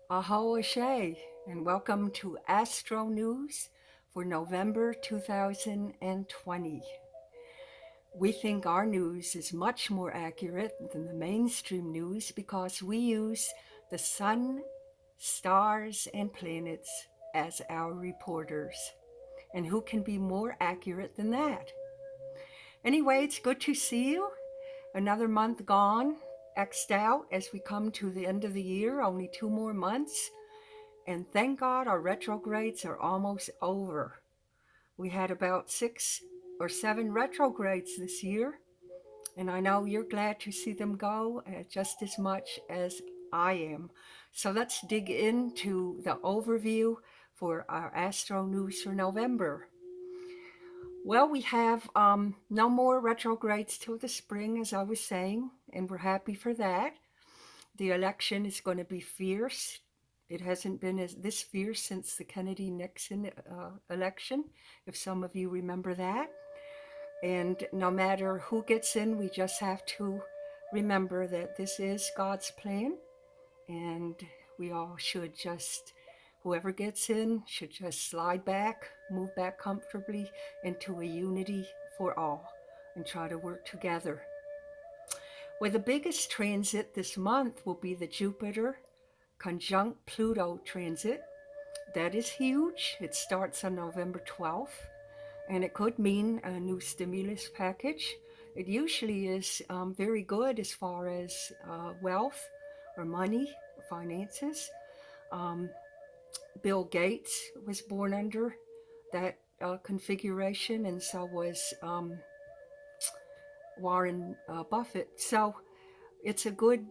Aho Ashe, and welcome to Astro News for November 2020. We think our news is much more accurate than the mainstream news because we use the sun, stars, and planets as our reporters. And who can be more accurate than that? Anyway, it's good to see you. Another month gone, X'd out as we come to the end of the year, only 2 more months. And thank God our retrogrades are almost over. We had about 6 or 7 retrogrades this year, and I know you're glad to see them go just as much as I am. So let's dig into the overview for our Astro News for November. Well, we have no more retrogrades till the spring, as I was saying, and we're happy for that. The election is going to be fierce. It hasn't been this fierce since the Kennedy Nixon election, if some of you remember that. And no matter who gets in, we just have to remember that this is God's plan, and we all should just, whoever gets in, should just slide back, move back comfortably into a unity for all, and try to work together. Well, the biggest transit this month will be the Jupiter conjunct Pluto transit. That is huge. It starts on November 12th, and it could mean a new stimulus package. It usually is very good as far as wealth or money, or finances. Um, Bill Gates was born under that configuration, and so was Warren Buffett. So it's a good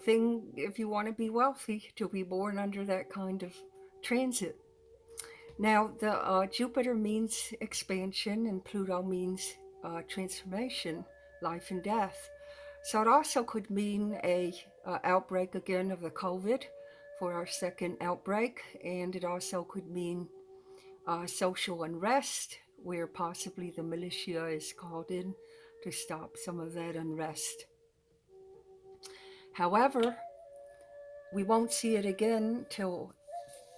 thing if you want to be wealthy to be born under that kind of transit. Now, the Jupiter means expansion, and Pluto means transformation, life and death. So it also could mean a outbreak again of the COVID for our second outbreak, and it also could mean social unrest, where possibly the militia is called in to stop some of that unrest. However, we won't see it again till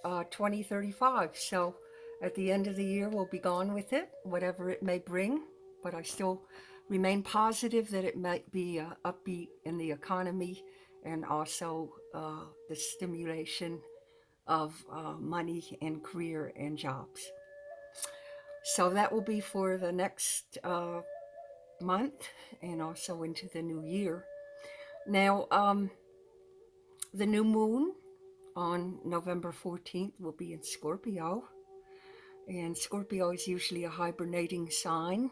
2035. So at the end of the year, we'll be gone with it, whatever it may bring. But I still remain positive that it might be upbeat in the economy and also the stimulation of money and career and jobs. So that will be for the next month and also into the new year. Now, the new moon on November 14th will be in Scorpio. And Scorpio is usually a hibernating sign.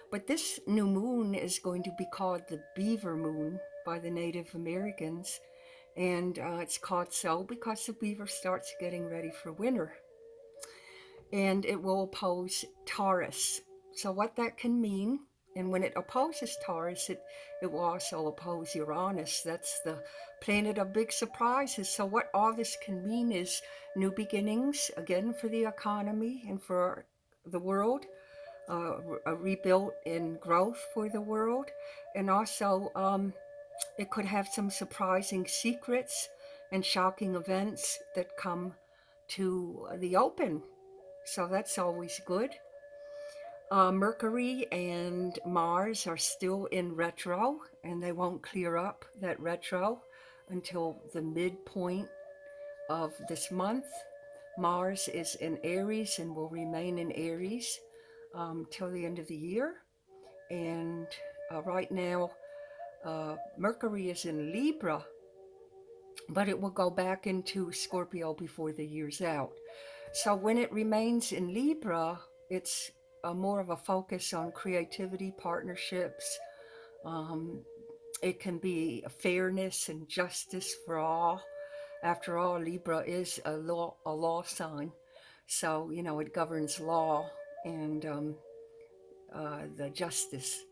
But this new moon is going to be called the beaver moon by the Native Americans. And it's called so because the beaver starts getting ready for winter. And it will oppose Taurus. So what that can mean, and when it opposes Taurus, it will also oppose Uranus. That's the planet of big surprises. So what all this can mean is new beginnings, again, for the economy and for the world, a rebuild and growth for the world. And also, it could have some surprising secrets and shocking events that come to the open. So that's always good. Mercury and Mars are still in retro, and they won't clear up that retro until the midpoint of this month. Mars is in Aries and will remain in Aries till the end of the year. And right now, Mercury is in Libra, but it will go back into Scorpio before the year's out. So when it remains in Libra, it's more of a focus on creativity, partnerships. Um, it can be fairness and justice for all. After all, Libra is a law sign. So, it governs law and the justice.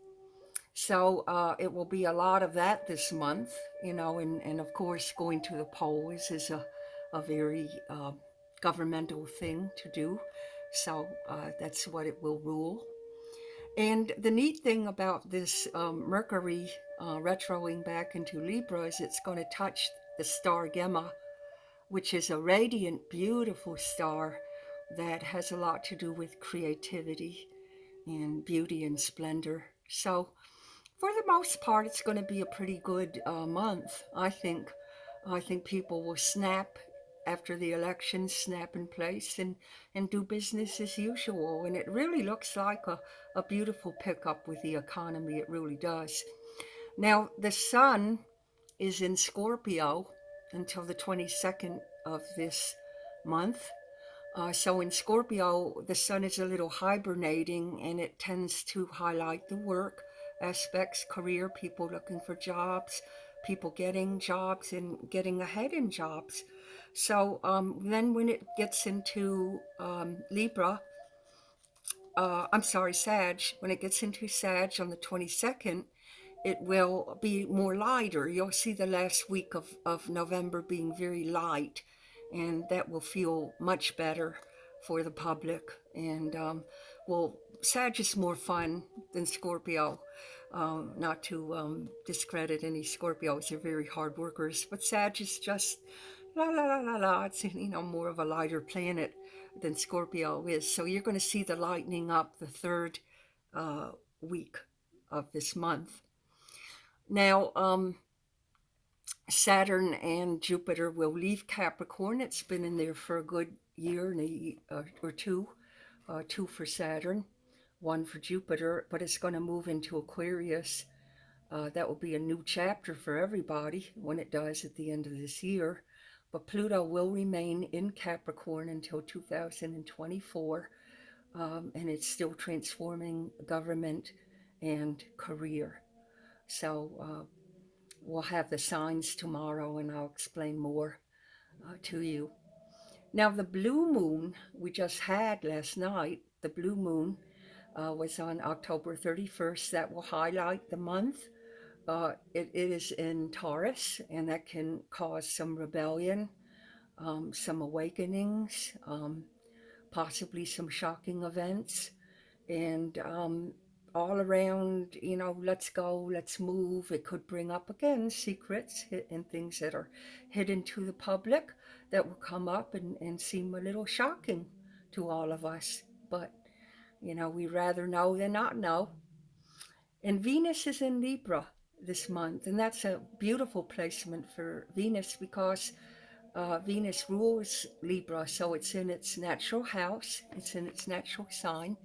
So it will be a lot of that this month, and of course, going to the polls is a very governmental thing to do. So that's what it will rule. And the neat thing about this Mercury retroing back into Libra is it's going to touch the star Gemma which is a radiant, beautiful star that has a lot to do with creativity and beauty and splendor. So, for the most part, it's going to be a pretty good month, I think. I think people will snap after the election, snap in place and do business as usual. And it really looks like a beautiful pickup with the economy. It really does. Now, the sun is in Scorpio until the 22nd of this month. So in Scorpio, the sun is a little hibernating and it tends to highlight the work aspects, career, people looking for jobs, people getting jobs and getting ahead in jobs. So then when it gets into Libra, I'm sorry, Sag, when it gets into Sag on the 22nd, it will be more lighter. You'll see the last week of November being very light, and that will feel much better for the public. And well, Sag is more fun than Scorpio. Not to discredit any Scorpios, they're very hard workers, but Sag is just la la la la la. It's more of a lighter planet than Scorpio is. So you're going to see the lightening up the third week of this month. Now, Saturn and Jupiter will leave Capricorn. It's been in there for a good year or two, two for Saturn, one for Jupiter, but it's going to move into Aquarius. That will be a new chapter for everybody when it does at the end of this year. But Pluto will remain in Capricorn until 2024, and it's still transforming government and career. So we'll have the signs tomorrow and I'll explain more to you. Now, the blue moon we just had last night, the blue moon was on October 31st. That will highlight the month. It is in Taurus, and that can cause some rebellion, some awakenings, possibly some shocking events, and all around, let's go, let's move. It could bring up again secrets and things that are hidden to the public that will come up and seem a little shocking to all of us. But, we rather know than not know. And Venus is in Libra this month, and that's a beautiful placement for Venus because Venus rules Libra, so it's in its natural house, it's in its natural sign,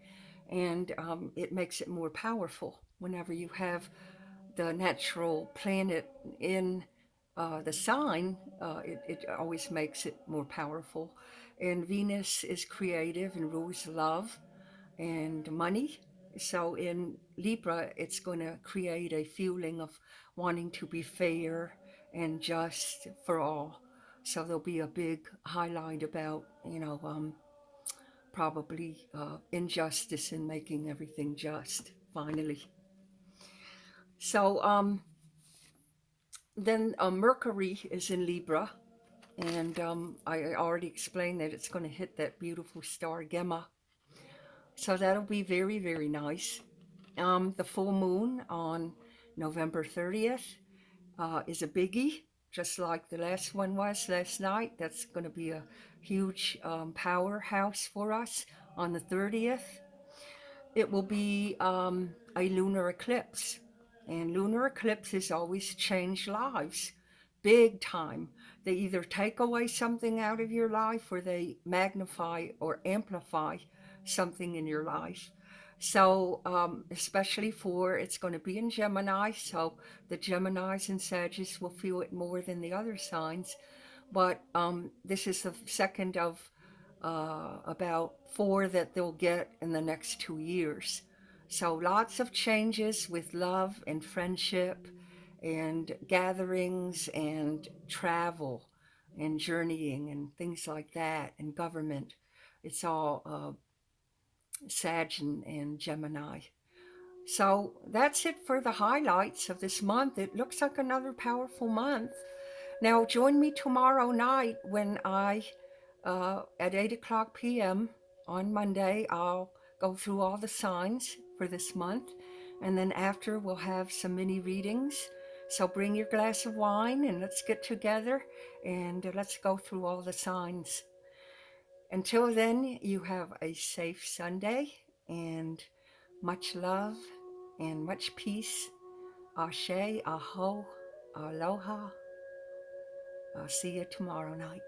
and it makes it more powerful. Whenever you have the natural planet in the sign, it always makes it more powerful. And Venus is creative and rules love and money. So in Libra, it's going to create a feeling of wanting to be fair and just for all. So there'll be a big highlight about, probably injustice in making everything just, finally. So then Mercury is in Libra, and I already explained that it's going to hit that beautiful star Gemma. So that'll be very, very nice. The full moon on November 30th is a biggie, just like the last one was last night. That's going to be a huge powerhouse for us on the 30th. It will be a lunar eclipse. And lunar eclipses always change lives, big time. They either take away something out of your life or they magnify or amplify something in your life. So, especially for it's going to be in Gemini, so the Geminis and Sagittarius will feel it more than the other signs. But this is the second of about four that they'll get in the next 2 years. So lots of changes with love and friendship and gatherings and travel and journeying and things like that and government. It's all Sag and Gemini. So that's it for the highlights of this month. It looks like another powerful month. Now join me tomorrow night when at 8 o'clock p.m. on Monday, I'll go through all the signs for this month. And then after, we'll have some mini readings So bring your glass of wine and let's get together and let's go through all the signs. Until then, you have a safe Sunday and much love and much peace. Ashe, aho, aloha. I'll see you tomorrow night.